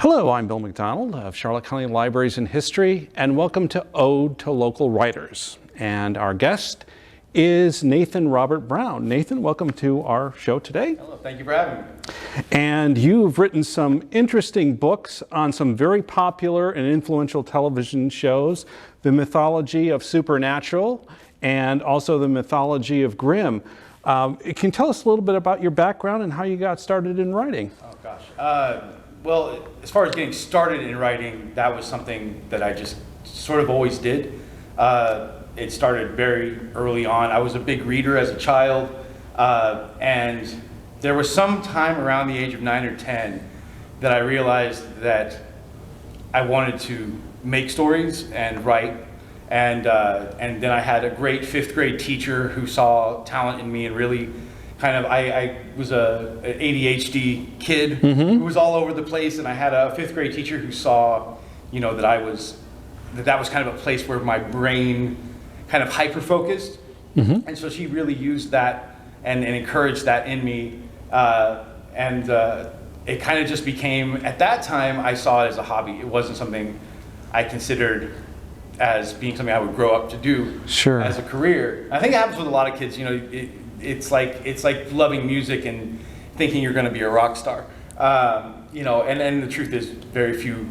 Hello, I'm Bill McDonald of Charlotte County Libraries and History, and welcome to Ode to Local Writers. And our guest is Nathan Robert Brown. Nathan, welcome to our show today. Hello, thank you for having me. And you've written some interesting books on some very popular and influential television shows, the mythology of Supernatural and also the mythology of Grimm. Can you tell us a little bit about your background and how you got started in writing? Oh gosh. Well, as far as getting started in writing, that was something that I just sort of always did. It started very early on. I was a big reader as a child, and there was some time around the age of 9 or 10 that I realized that I wanted to make stories and write. And then I had a great 5th grade teacher who saw talent in me and really kind of, I was an ADHD kid who was all over the place, and I had a 5th grade teacher who saw, that that was kind of a place where my brain kind of hyper-focused. And so she really used that and encouraged that in me. It kind of just became, at that time, I saw it as a hobby. It wasn't something I considered as being something I would grow up to do as a career. I think it happens with a lot of kids. It's like loving music and thinking you're going to be a rock star. And the truth is, very few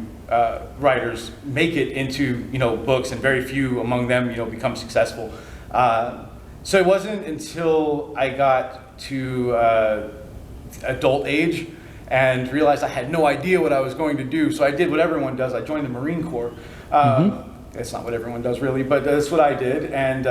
writers make it into books, and very few among them become successful. So it wasn't until I got to adult age and realized I had no idea what I was going to do. So I did what everyone does. I joined the Marine Corps. It's not what everyone does really, but that's what I did. And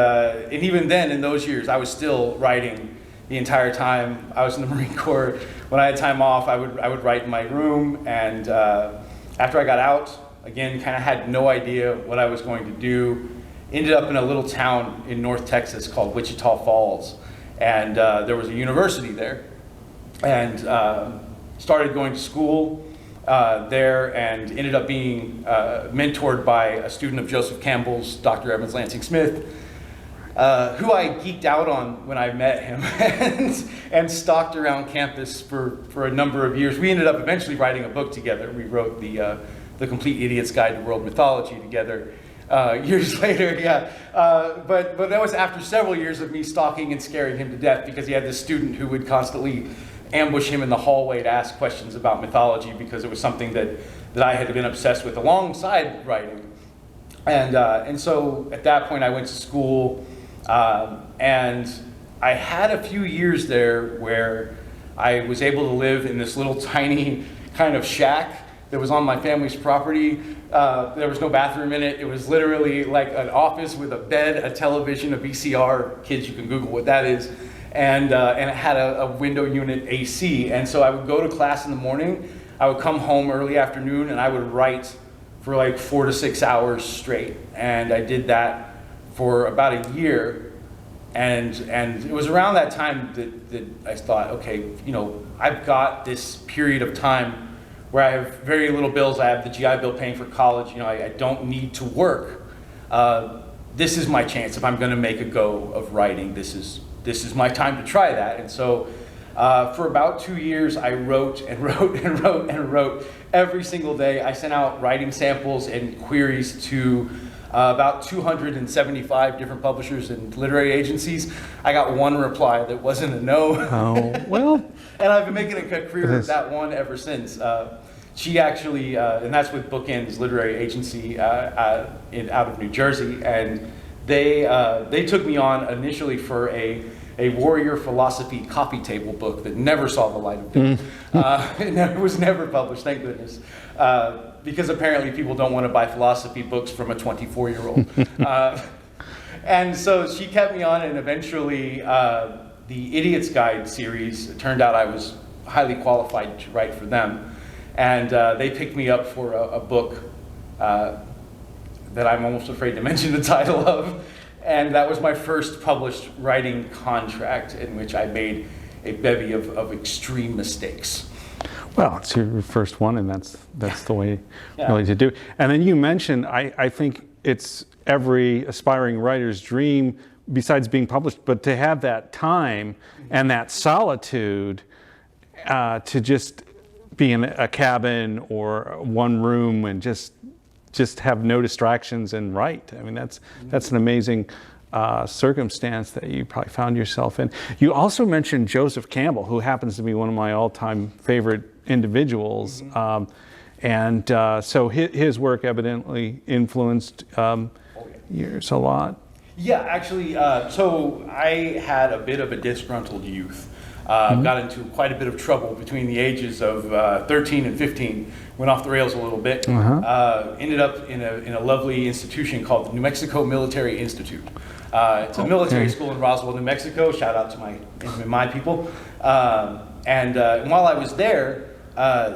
even then, in those years, I was still writing the entire time I was in the Marine Corps. When I had time off, I would write in my room. And after I got out, again, kind of had no idea what I was going to do. Ended up in a little town in North Texas called Wichita Falls. And there was a university there. And started going to school there, and ended up being mentored by a student of Joseph Campbell's, Dr. Evans Lansing Smith, who I geeked out on when I met him and stalked around campus for a number of years. We ended up eventually writing a book together. We wrote the Complete Idiot's Guide to World Mythology together years later, but that was after several years of me stalking and scaring him to death, because he had this student who would constantly ambush him in the hallway to ask questions about mythology, because it was something that I had been obsessed with alongside writing. And so at that point I went to school, and I had a few years there where I was able to live in this little tiny kind of shack that was on my family's property. There was no bathroom in it. It was literally like an office with a bed, a television, a VCR. Kids, you can Google what that is. And it had a window unit AC. And so I would go to class in the morning, I would come home early afternoon, and I would write for like 4 to 6 hours straight. And I did that for about a year. And it was around that time that I thought, okay, I've got this period of time where I have very little bills. I have the GI Bill paying for college. I don't need to work. This is my chance. If I'm going to make a go of writing, this is my time to try that. And so for about 2 years, I wrote and wrote and wrote and wrote every single day. I sent out writing samples and queries to about 275 different publishers and literary agencies. I got one reply that wasn't a no. Oh, well. And I've been making a career of that one ever since. She actually, and that's with Bookends Literary Agency out of New Jersey, and they took me on initially for a warrior philosophy coffee table book that never saw the light of day. It was never published, thank goodness, because apparently people don't want to buy philosophy books from a 24-year-old. And so she kept me on, and eventually the Idiot's Guide series, it turned out I was highly qualified to write for them. And they picked me up for a book that I'm almost afraid to mention the title of. And that was my first published writing contract, in which I made a bevy of extreme mistakes. Well, it's your first one, and that's the way really to do. And then you mentioned, I think it's every aspiring writer's dream, besides being published, but to have that time and that solitude to just be in a cabin or one room and just have no distractions and write. I mean, that's an amazing circumstance that you probably found yourself in. You also mentioned Joseph Campbell, who happens to be one of my all-time favorite individuals. So his work evidently influenced yours a lot. Yeah, actually, so I had a bit of a disgruntled youth. Got into quite a bit of trouble between the ages of 13 and 15. Went off the rails a little bit. Ended up in a lovely institution called the New Mexico Military Institute. It's a military school in Roswell, New Mexico. Shout out to my people. And while I was there,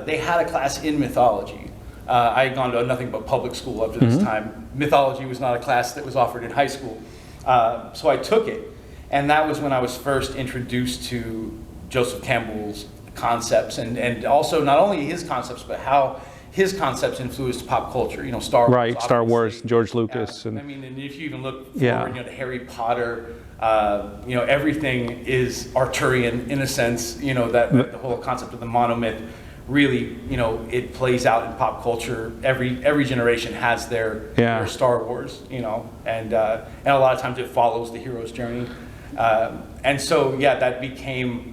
they had a class in mythology. I had gone to nothing but public school up to this time. Mythology was not a class that was offered in high school. So I took it. And that was when I was first introduced to Joseph Campbell's concepts, and also not only his concepts, but how his concepts influenced pop culture. You know, Star Wars. Right, Star Wars, George Lucas. And I mean, and if you even look forward, to Harry Potter, everything is Arthurian in a sense. You know, that the whole concept of the monomyth really, it plays out in pop culture. Every generation has their Star Wars, and a lot of times it follows the hero's journey. And so, that became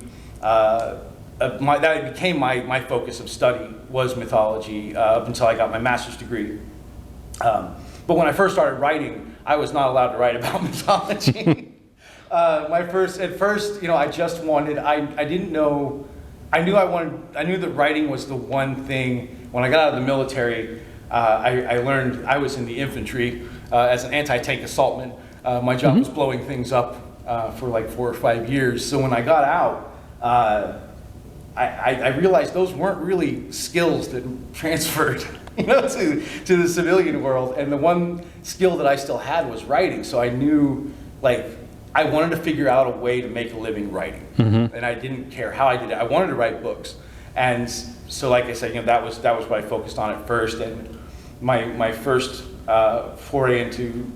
my focus of study was mythology up until I got my master's degree. But when I first started writing, I was not allowed to write about mythology. At first, I just wanted. I didn't know. I knew that writing was the one thing. When I got out of the military, I learned I was in the infantry as an anti-tank assaultman. My job was blowing things up for like 4 or 5 years. So when I got out, I realized those weren't really skills that transferred, to the civilian world. And the one skill that I still had was writing. So I knew, I wanted to figure out a way to make a living writing, and I didn't care how I did it. I wanted to write books, and so, like I said, that was what I focused on at first. And my first foray into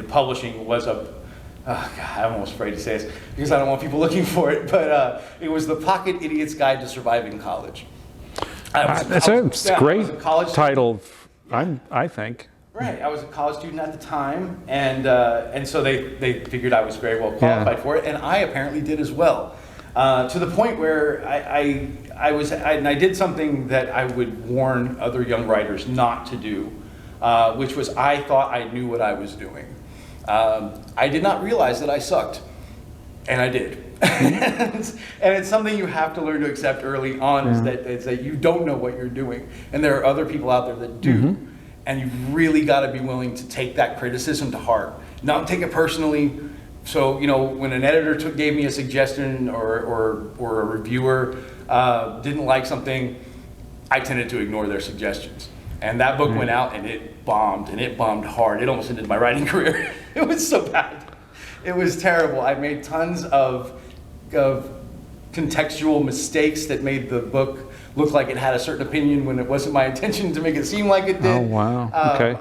publishing was I'm almost afraid to say this because I don't want people looking for it, but it was the Pocket Idiot's Guide to Surviving College. That's a great title, I think. Right, I was a college student at the time, and so they figured I was very well qualified for it, and I apparently did as well, to the point where I did something that I would warn other young writers not to do, which was I thought I knew what I was doing. I did not realize that I sucked, and I did. And it's something you have to learn to accept early on, is that you don't know what you're doing, and there are other people out there that do. And you've really got to be willing to take that criticism to heart, not take it personally. So, when an editor gave me a suggestion or a reviewer didn't like something, I tended to ignore their suggestions. And that book went out and it bombed hard. It almost ended my writing career. It was so bad. It was terrible. I made tons of contextual mistakes that made the book look like it had a certain opinion when it wasn't my intention to make it seem like it did. Oh, wow. Okay.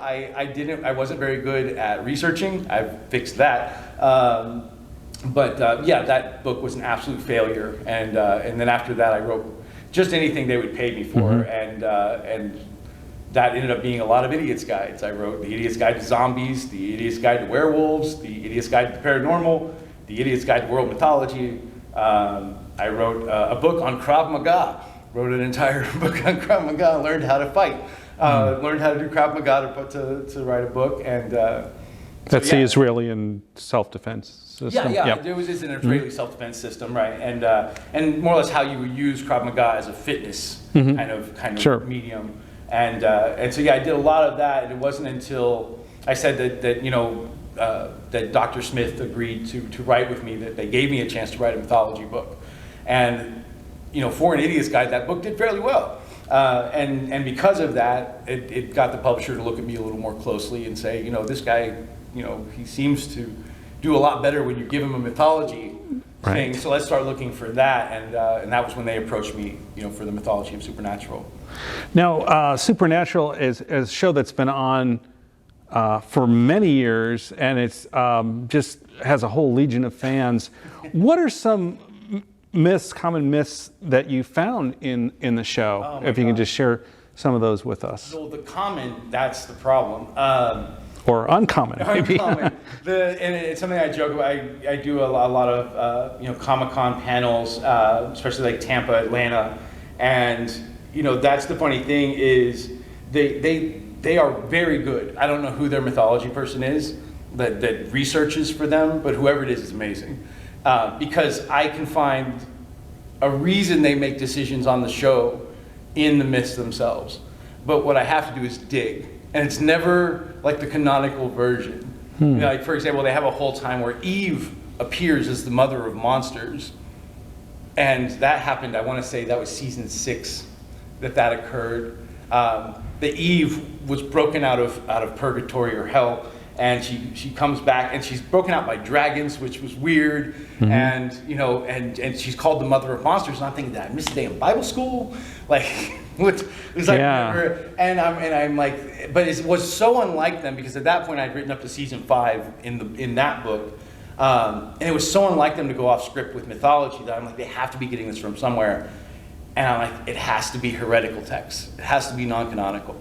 I wasn't very good at researching. I've fixed that. But that book was an absolute failure. And then after that, I wrote just anything they would pay me for. And that ended up being a lot of Idiot's Guides. I wrote The Idiot's Guide to Zombies, The Idiot's Guide to Werewolves, The Idiot's Guide to the Paranormal, The Idiot's Guide to World Mythology. I wrote a book on Krav Maga. Wrote an entire book on Krav Maga, learned how to fight, learned how to do Krav Maga to write a book. And that's the Israeli self-defense system. It was an Israeli self-defense system, right? And more or less how you would use Krav Maga as a fitness kind of medium. And so I did a lot of that. And it wasn't until I said that Dr. Smith agreed to write with me that they gave me a chance to write a mythology book. And for an Idiot's Guide, that book did fairly well. And because of that, it got the publisher to look at me a little more closely and say, this guy, he seems to do a lot better when you give him a mythology thing. So let's start looking for that. And that was when they approached me, for the mythology of Supernatural. Now, Supernatural is a show that's been on for many years, and it's just has a whole legion of fans. What are some common myths that you found in the show. If you can just share some of those with us. Well, the common, that's the problem. Or uncommon, maybe. Uncommon. And it's something I joke about. I do a lot of Comic-Con panels, especially like Tampa, Atlanta, and that's the funny thing is they are very good. I don't know who their mythology person is that researches for them, but whoever it is amazing. Because I can find a reason they make decisions on the show in the myths themselves. But what I have to do is dig. And it's never like the canonical version. Like, for example, they have a whole time where Eve appears as the mother of monsters. And that happened, I want to say that was season 6 that occurred. The Eve was broken out of purgatory or hell, and she comes back, and she's broken out by dragons, which was weird, and and she's called the mother of monsters. And I'm thinking, did I miss a day in Bible school? Like, what? It's like, and I'm like, but it was so unlike them because at that point I'd written up to season 5 in that book, and it was so unlike them to go off script with mythology that I'm like, they have to be getting this from somewhere. And I'm like, it has to be heretical texts. It has to be non-canonical.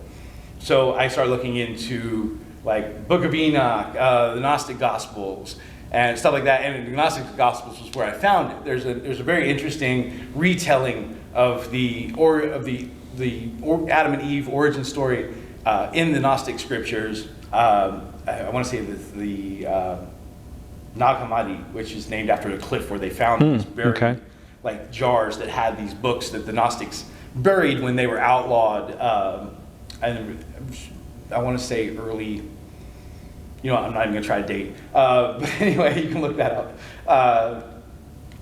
So I started looking into like Book of Enoch, the Gnostic Gospels, and stuff like that. And the Gnostic Gospels was where I found it. There's a very interesting retelling of the Adam and Eve origin story in the Gnostic scriptures. I want to say the Nag Hammadi, which is named after a cliff where they found these buried like jars that had these books that the Gnostics buried when they were outlawed. And I want to say early, I'm not even going to try to date. But anyway, you can look that up.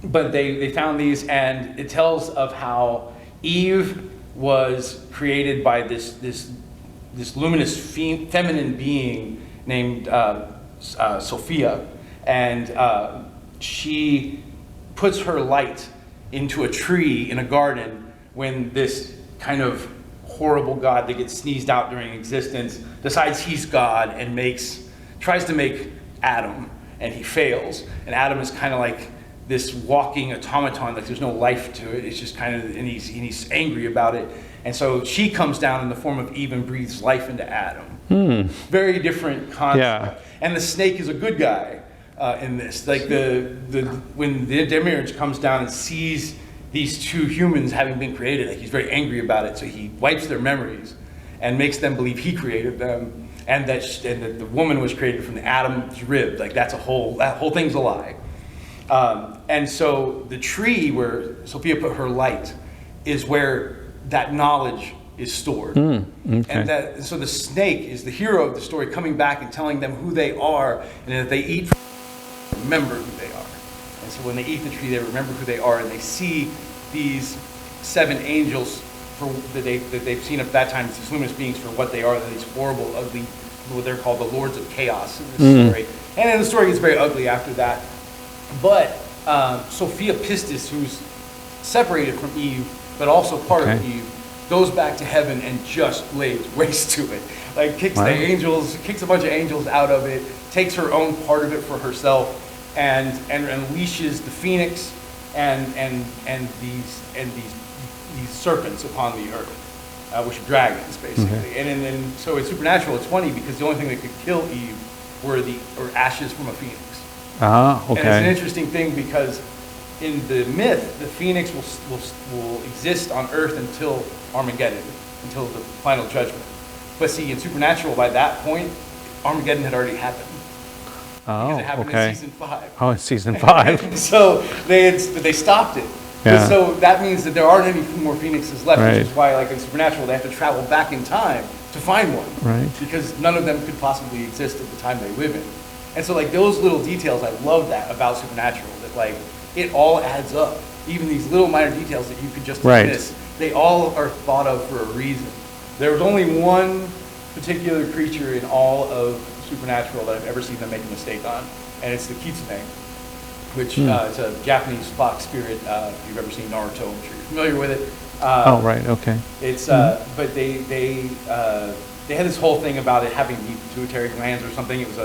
But they found these, and it tells of how Eve was created by this luminous feminine being named Sophia, and she puts her light into a tree in a garden when this kind of horrible god that gets sneezed out during existence decides he's God and tries to make Adam, and he fails. And Adam is kind of like this walking automaton, like there's no life to it. It's just kind of, and he's angry about it. And so she comes down in the form of Eve and breathes life into Adam. Very different concept. Yeah. And the snake is a good guy in this. Like when the demiurge comes down and sees these two humans having been created, like he's very angry about it. So he wipes their memories and makes them believe he created them, and that the woman was created from the Adam's rib. Like that whole thing's a lie. And so the tree where Sophia put her light is where that knowledge is stored. And so the snake is the hero of the story, coming back and telling them who they are, and if they eat, remember who they are. And so when they eat the tree, they remember who they are, and they see these 7 angels that they've seen at that time, these luminous beings for what they are, these horrible, ugly, what they're called the Lords of Chaos in this story. And then the story gets very ugly after that. But Sophia Pistis, who's separated from Eve, but also part of Eve, goes back to heaven and just lays waste to it. Like kicks a bunch of angels out of it, takes her own part of it for herself, and unleashes the phoenix and these serpents upon the earth, which are dragons basically. And then so it's Supernatural. It's funny because the only thing that could kill Eve were ashes from a phoenix. And it's an interesting thing because in the myth, the phoenix will exist on Earth until Armageddon, until the final judgment. But see, in Supernatural, by that point, Armageddon had already happened. Because it happened in season 5. Oh, in season 5. So they stopped it. Yeah. So that means that there aren't any more phoenixes left, which is why, like in Supernatural, they have to travel back in time to find one. Right. Because none of them could possibly exist at the time they live in. And so like those little details, I love that about Supernatural, that like it all adds up. Even these little minor details that you could just miss, they all are thought of for a reason. There was only one particular creature in all of Supernatural that I've ever seen them make a mistake on, and it's the kitsune, which is a Japanese fox spirit. If you've ever seen Naruto, I'm sure you're familiar with it. Oh, right, okay. It's but they had this whole thing about it having deep pituitary glands or something. It was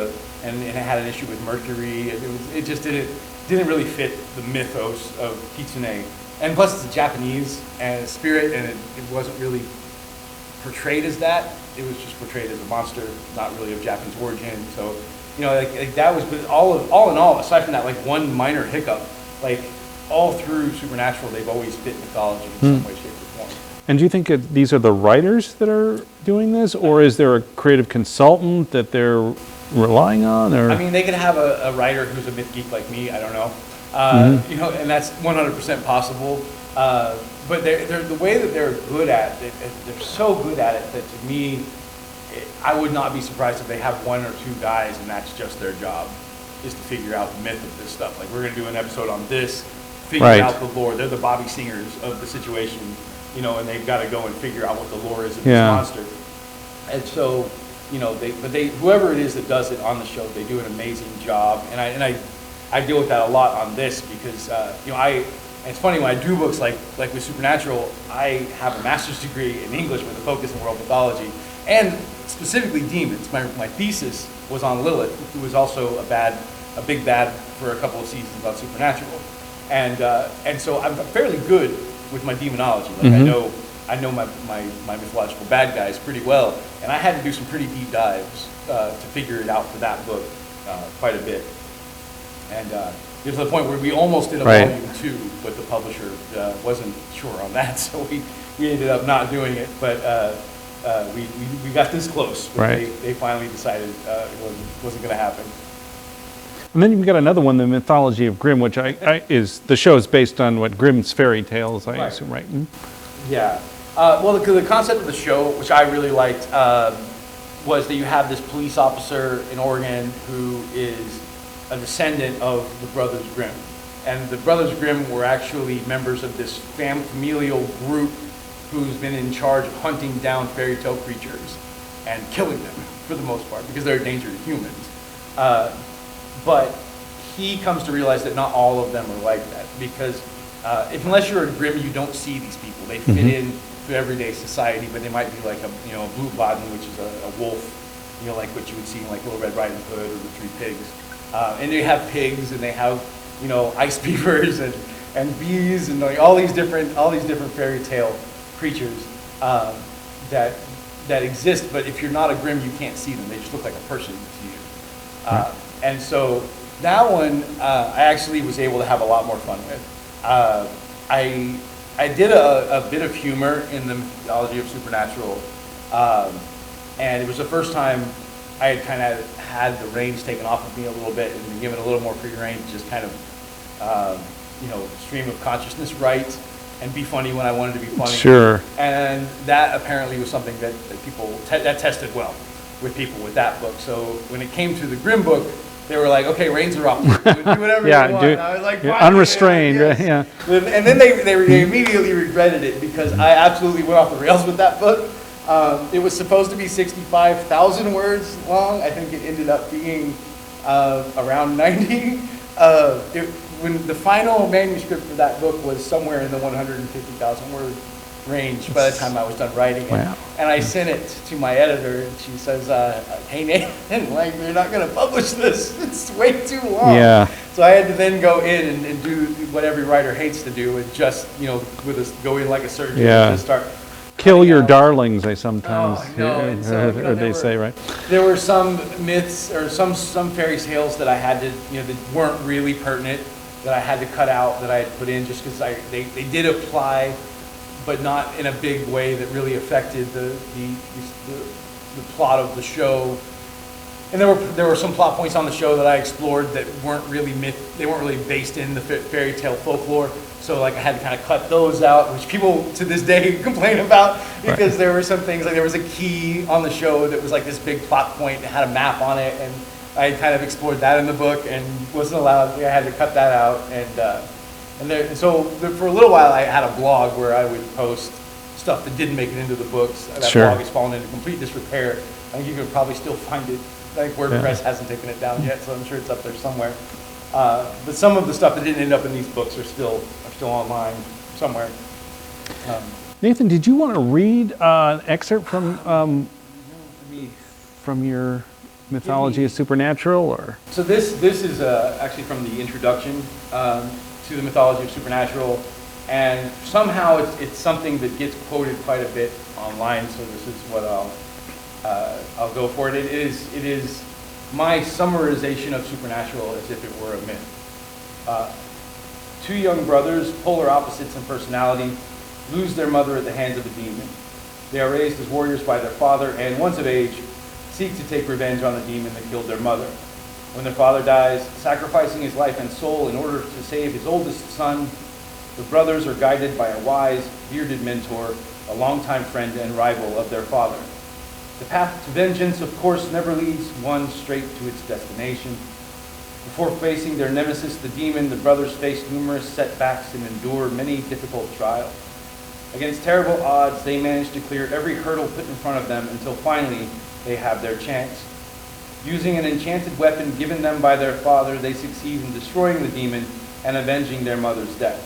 and it had an issue with mercury. It just didn't really fit the mythos of kitsune. And plus, it's a Japanese spirit, and it wasn't really portrayed as that. It was just portrayed as a monster, not really of Japanese origin. So, like that was, but all in all, aside from that, like one minor hiccup, like all through Supernatural, they've always fit mythology in some way, shape, or form. And do you think these are the writers that are doing this, or is there a creative consultant that they're relying on? Or I mean, they could have a writer who's a myth geek like me. I don't know, and that's 100% possible. But they're the way that they're good at it, they're so good at it that to me, I would not be surprised if they have one or two guys and that's just their job, is to figure out the myth of this stuff. Like, we're going to do an episode on this, figure out the lore. They're the Bobby Singers of the situation, and they've got to go and figure out what the lore is of this monster. And so, whoever it is that does it on the show, they do an amazing job. And I deal with that a lot on this because, it's funny when I do books like with Supernatural, I have a master's degree in English with a focus in world mythology and specifically demons. My thesis was on Lilith, who was also a big bad for a couple of seasons on Supernatural, and so I'm fairly good with my demonology. Like I know my mythological bad guys pretty well, and I had to do some pretty deep dives to figure it out for that book quite a bit, and. To the point where we almost did a volume 2, but the publisher wasn't sure on that, so we ended up not doing it. But we got this close. But they finally decided it wasn't going to happen. And then you've got another one, the Mythology of Grimm, which is the show is based on what Grimm's fairy tales, I assume, right? Yeah. Well, the concept of the show, which I really liked, was that you have this police officer in Oregon who is a descendant of the Brothers Grimm. And the Brothers Grimm were actually members of this familial group who's been in charge of hunting down fairy tale creatures and killing them, for the most part, because they're a danger to humans. But he comes to realize that not all of them are like that, because unless you're a Grimm, you don't see these people. They fit in to everyday society, but they might be like a blue baden, which is a wolf, like what you would see in like Little Red Riding Hood or the Three Pigs. And they have pigs, and they have, ice beavers and bees, and like all these different fairy tale creatures that exist. But if you're not a Grimm, you can't see them. They just look like a person to you. And so that one, I actually was able to have a lot more fun with. I did a bit of humor in the mythology of Supernatural, and it was the first time I had kind of had the reins taken off of me a little bit and been given a little more free rein to just kind of, stream of consciousness right and be funny when I wanted to be funny. Sure. And that apparently was something that people, that tested well with people with that book. So when it came to the Grimm book, they were like, okay, reins are off. Do whatever you want. I was like, unrestrained. Yeah. And then they immediately regretted it because I absolutely went off the rails with that book. It was supposed to be 65,000 words long. I think it ended up being around 90. When the final manuscript for that book was somewhere in the 150,000 word range by the time I was done writing it. Wow. And I sent it to my editor, and she says, hey, Nathan, like, they're not going to publish this. It's way too long. Yeah. So I had to then go in and do what every writer hates to do, and just, go in like a surgeon and just start. Kill your darlings, they sometimes they say, right? There were some myths or some fairy tales that I had to, that weren't really pertinent, that I had to cut out, that I had put in just because they did apply, but not in a big way that really affected the plot of the show. And there were some plot points on the show that I explored that weren't really they weren't really based in the fairy tale folklore. So like I had to kind of cut those out, which people to this day complain about because there were some things, like there was a key on the show that was like this big plot point that had a map on it, and I kind of explored that in the book and wasn't allowed. I had to cut that out, and so for a little while I had a blog where I would post stuff that didn't make it into the books. That blog has fallen into complete disrepair. I think you can probably still find it. Like WordPress hasn't taken it down yet, so I'm sure it's up there somewhere. But some of the stuff that didn't end up in these books are still online somewhere. Nathan, did you want to read an excerpt from your mythology of Supernatural, or? So this is actually from the introduction to the mythology of Supernatural, and somehow it's something that gets quoted quite a bit online. So this is what I'll go for it. It is my summarization of Supernatural as if it were a myth. Two young brothers, polar opposites in personality, lose their mother at the hands of a demon. They are raised as warriors by their father, and once of age, seek to take revenge on the demon that killed their mother. When their father dies, sacrificing his life and soul in order to save his oldest son, the brothers are guided by a wise, bearded mentor, a longtime friend and rival of their father. The path to vengeance, of course, never leads one straight to its destination. Before facing their nemesis, the demon, the brothers face numerous setbacks and endure many difficult trials. Against terrible odds, they manage to clear every hurdle put in front of them until finally they have their chance. Using an enchanted weapon given them by their father, they succeed in destroying the demon and avenging their mother's death.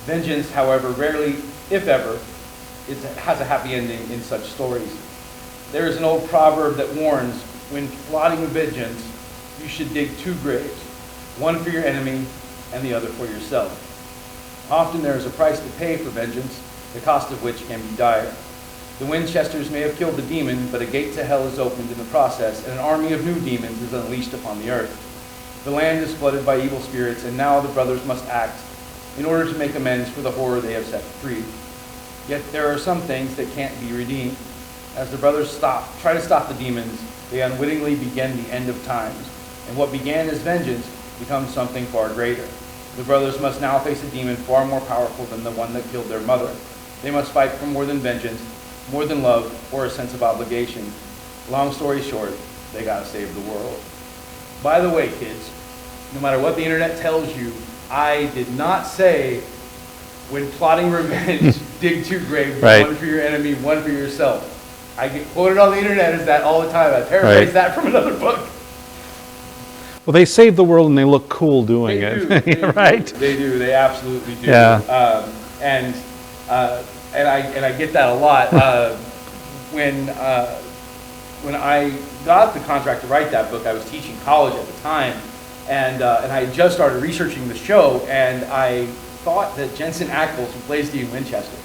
Vengeance, however, rarely, if ever, has a happy ending in such stories. There is an old proverb that warns, when plotting vengeance, you should dig two graves, one for your enemy and the other for yourself. Often there is a price to pay for vengeance, the cost of which can be dire. The Winchesters may have killed the demon, but a gate to hell is opened in the process, and an army of new demons is unleashed upon the earth. The land is flooded by evil spirits, and now the brothers must act in order to make amends for the horror they have set free. Yet there are some things that can't be redeemed. As the brothers try to stop the demons, they unwittingly begin the end of times, and what began as vengeance becomes something far greater. The brothers must now face a demon far more powerful than the one that killed their mother. They must fight for more than vengeance, more than love, or a sense of obligation. Long story short, they gotta save the world. By the way, kids, no matter what the internet tells you, I did not say, when plotting revenge, dig two graves, right. One for your enemy, one for yourself. I get quoted on the internet as that all the time. I paraphrase that from another book. Well, they save the world and they look cool doing it. Right? They do. They absolutely do. Yeah. And I get that a lot. When I got the contract to write that book, I was teaching college at the time, and I had just started researching the show, and I thought that Jensen Ackles, who plays Dean Winchester,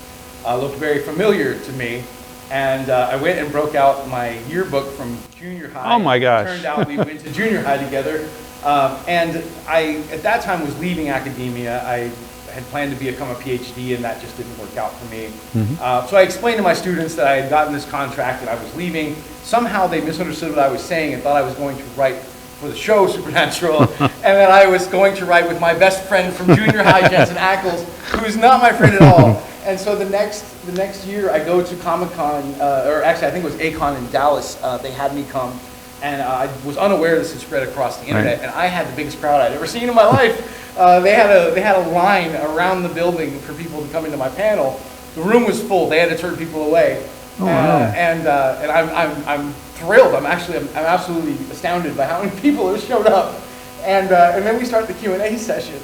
looked very familiar to me. And I went and broke out my yearbook from junior high. Oh my gosh. It turned out we went to junior high together. And I, at that time, was leaving academia. I had planned to become a PhD, and that just didn't work out for me. Mm-hmm. So I explained to my students that I had gotten this contract and I was leaving. Somehow they misunderstood what I was saying and thought I was going to write for the show Supernatural, and that I was going to write with my best friend from junior high, Jensen Ackles, who's not my friend at all. And so the next year I go to Comic-Con, or actually I think it was A-Con in Dallas. They had me come, and I was unaware this had spread across the internet, and I had the biggest crowd I'd ever seen in my life. They had a line around the building for people to come into my panel. The room was full. They had to turn people away. Oh, wow. And I'm thrilled. I'm absolutely astounded by how many people have showed up. And then we start the Q&A session.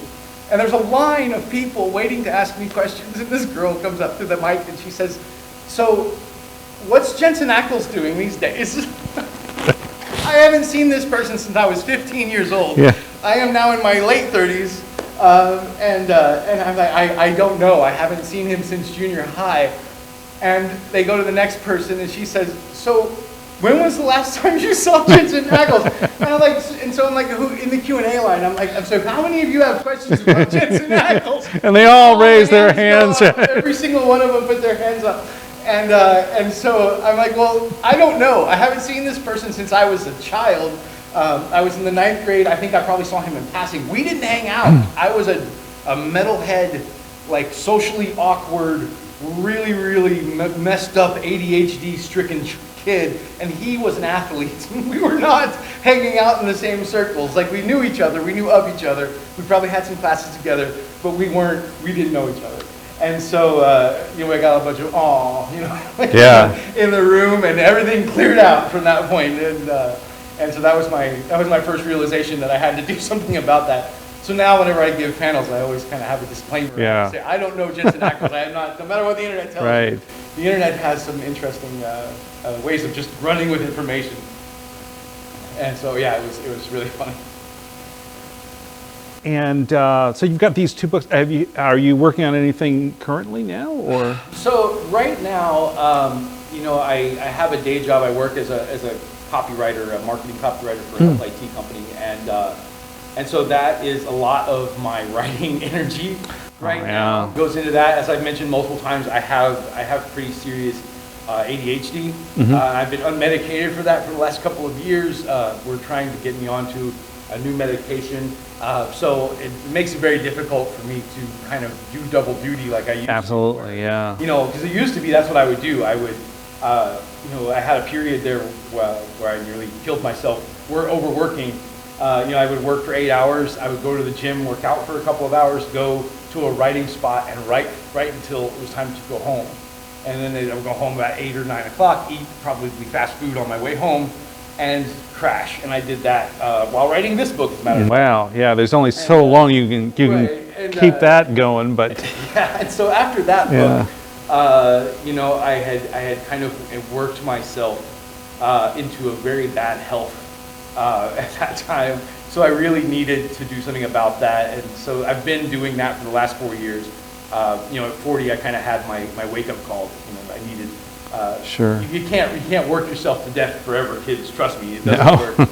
And there's a line of people waiting to ask me questions, and this girl comes up to the mic and she says, "So, what's Jensen Ackles doing these days?" I haven't seen this person since I was 15 years old. Yeah. I am now in my late 30s, and I'm like, I don't know. I haven't seen him since junior high. And they go to the next person, and she says, "So, when was the last time you saw Jensen Ackles?" And so I'm like, who in the Q&A line? I'm like, so how many of you have questions about Jensen Ackles? And they all raise their hands. Every single one of them put their hands up. And so I'm like, well, I don't know. I haven't seen this person since I was a child. I was in the 9th grade. I think I probably saw him in passing. We didn't hang out. I was a metalhead, like socially awkward, really, really messed up, ADHD-stricken kid, and he was an athlete. We were not hanging out in the same circles. Like, we knew each other, we knew of each other. We probably had some classes together, but we didn't know each other. And so, I got a bunch of in the room, and everything cleared out from that point. And so that was my first realization that I had to do something about that. So now whenever I give panels, I always kind of have a disclaimer. Yeah. I say, I don't know Jensen Ackles. I am not, no matter what the internet tells Right. me. The internet has some interesting ways of just running with information. And so, yeah, it was really funny. And so you've got these 2 books. Are you working on anything currently now, or? So right now, you know, I have a day job. I work as a copywriter, a marketing copywriter for an IT company, and so that is a lot of my writing energy right now. Goes into that. As I've mentioned multiple times, I have pretty serious ADHD. I've been unmedicated for that for the last couple of years. We're trying to get me onto a new medication. So it makes it very difficult for me to kind of do double duty like I used to. Absolutely, yeah. You know, because it used to be that's what I would do. I would, you know, I had a period there where I nearly killed myself. We're overworking. You know, I would work for 8 hours. I would go to the gym, work out for a couple of hours, go to a writing spot and write until it was time to go home. And then I would go home about 8 or 9 o'clock, eat probably fast food on my way home, and crash. And I did that while writing this book, as a matter of fact. Wow, yeah, there's only so long you can keep that going, but. Yeah, and so after that book, you know, I had kind of worked myself into a very bad health at that time. So I really needed to do something about that. And so I've been doing that for the last 4 years. You know, at 40, I kind of had my wake-up call. You know, I needed. Sure. You can't work yourself to death forever, kids. Trust me, it doesn't work.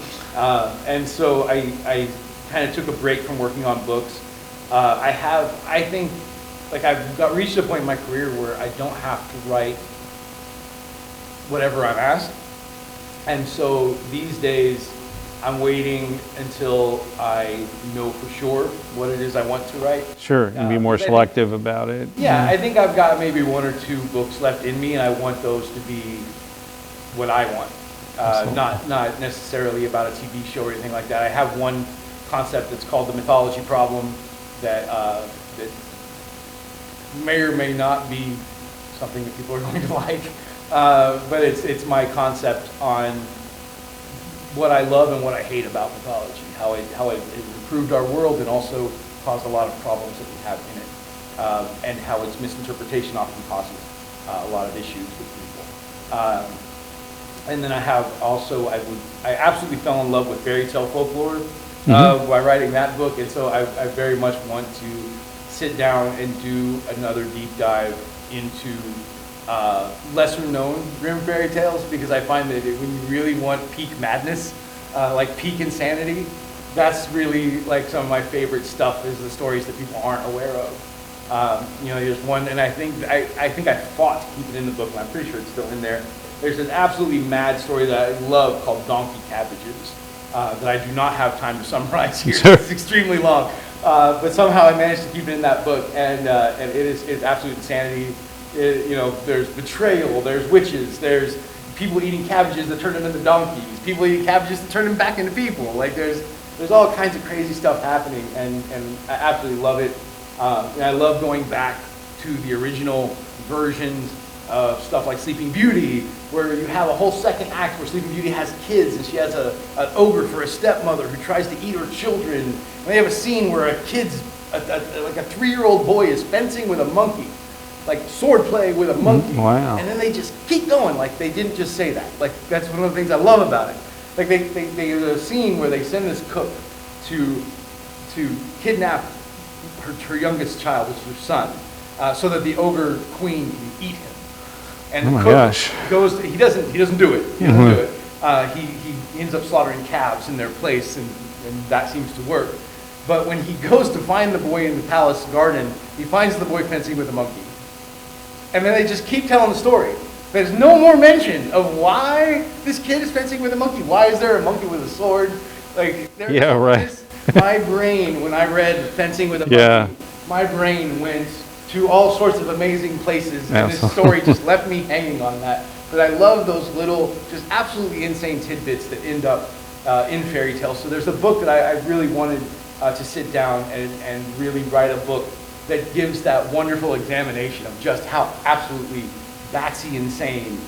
And so I kind of took a break from working on books. I think, like I've reached a point in my career where I don't have to write whatever I'm asked. And so these days, I'm waiting until I know for sure what it is I want to write. Sure, and be more selective about it. Yeah, I think I've got maybe 1 or 2 books left in me, and I want those to be what I want. Not necessarily about a TV show or anything like that. I have one concept that's called the mythology problem that that may or may not be something that people are going to like, but it's my concept on what I love and what I hate about mythology, how it improved our world and also caused a lot of problems that we have in it, and how its misinterpretation often causes a lot of issues with people. And then I have also, I absolutely fell in love with fairy tale folklore by writing that book, and so I very much want to sit down and do another deep dive into lesser known Grimm fairy tales, because I find that when you really want peak madness, like peak insanity, that's really like some of my favorite stuff, is the stories that people aren't aware of. You know, there's one, and I think I fought to keep it in the book, and I'm pretty sure it's still in there. There's an absolutely mad story that I love called Donkey Cabbages that I do not have time to summarize here. Sure. It's extremely long, but somehow I managed to keep it in that book, and it's absolute insanity. You know, there's betrayal, there's witches, there's people eating cabbages that turn them into donkeys, people eating cabbages that turn them back into people. Like there's all kinds of crazy stuff happening, and I absolutely love it. And I love going back to the original versions of stuff like Sleeping Beauty, where you have a whole second act where Sleeping Beauty has kids, and she has an ogre for a stepmother who tries to eat her children. And they have a scene where like a 3-year-old boy is fencing with a monkey, like swordplay with a monkey. Wow. And then they just keep going, like they didn't just say that. Like that's one of the things I love about it. Like there's a scene where they send this cook to kidnap her youngest child, which is her son, so that the ogre queen can eat him. And the cook goes, he doesn't do it. He doesn't do it. He ends up slaughtering calves in their place, and that seems to work. But when he goes to find the boy in the palace garden, he finds the boy fencing with a monkey. And then they just keep telling the story. There's no more mention of why this kid is fencing with a monkey. Why is there a monkey with a sword? Like, my brain, when I read Fencing with a Monkey, my brain went to all sorts of amazing places, and this story just left me hanging on that. But I love those little, just absolutely insane tidbits that end up in fairy tales. So there's a book that I really wanted to sit down and really write a book that gives that wonderful examination of just how absolutely batsy insane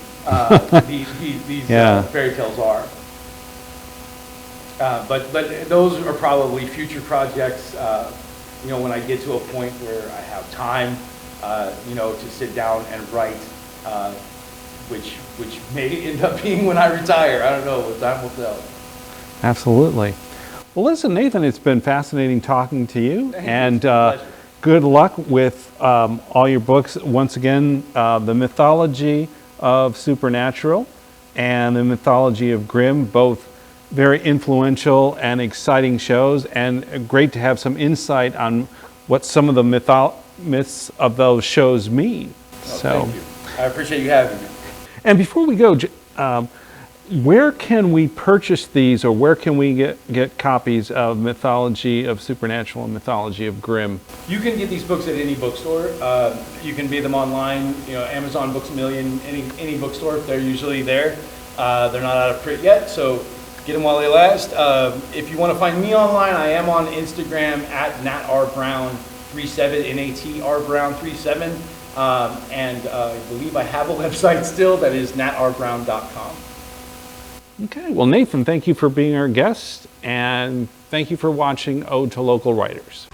these fairy tales are. But those are probably future projects, you know, when I get to a point where I have time, you know, to sit down and write, which may end up being when I retire. I don't know, time will tell. Absolutely. Well, listen, Nathan, it's been fascinating talking to you. Thank you. And good luck with all your books. Once again, The Mythology of Supernatural and The Mythology of Grimm, both very influential and exciting shows, and great to have some insight on what some of the myths of those shows mean. Thank you. I appreciate you having me. And before we go, where can we purchase these, or where can we get copies of Mythology of Supernatural and Mythology of Grimm? You can get these books at any bookstore. You can buy them online, you know, Amazon, Books A Million, any bookstore. They're usually there. They're not out of print yet, so get them while they last. If you want to find me online, I am on Instagram at NatRBrown37, NatRBrown37. And I believe I have a website still that is natrbrown.com. Okay, well, Nathan, thank you for being our guest, and thank you for watching Ode to Local Writers.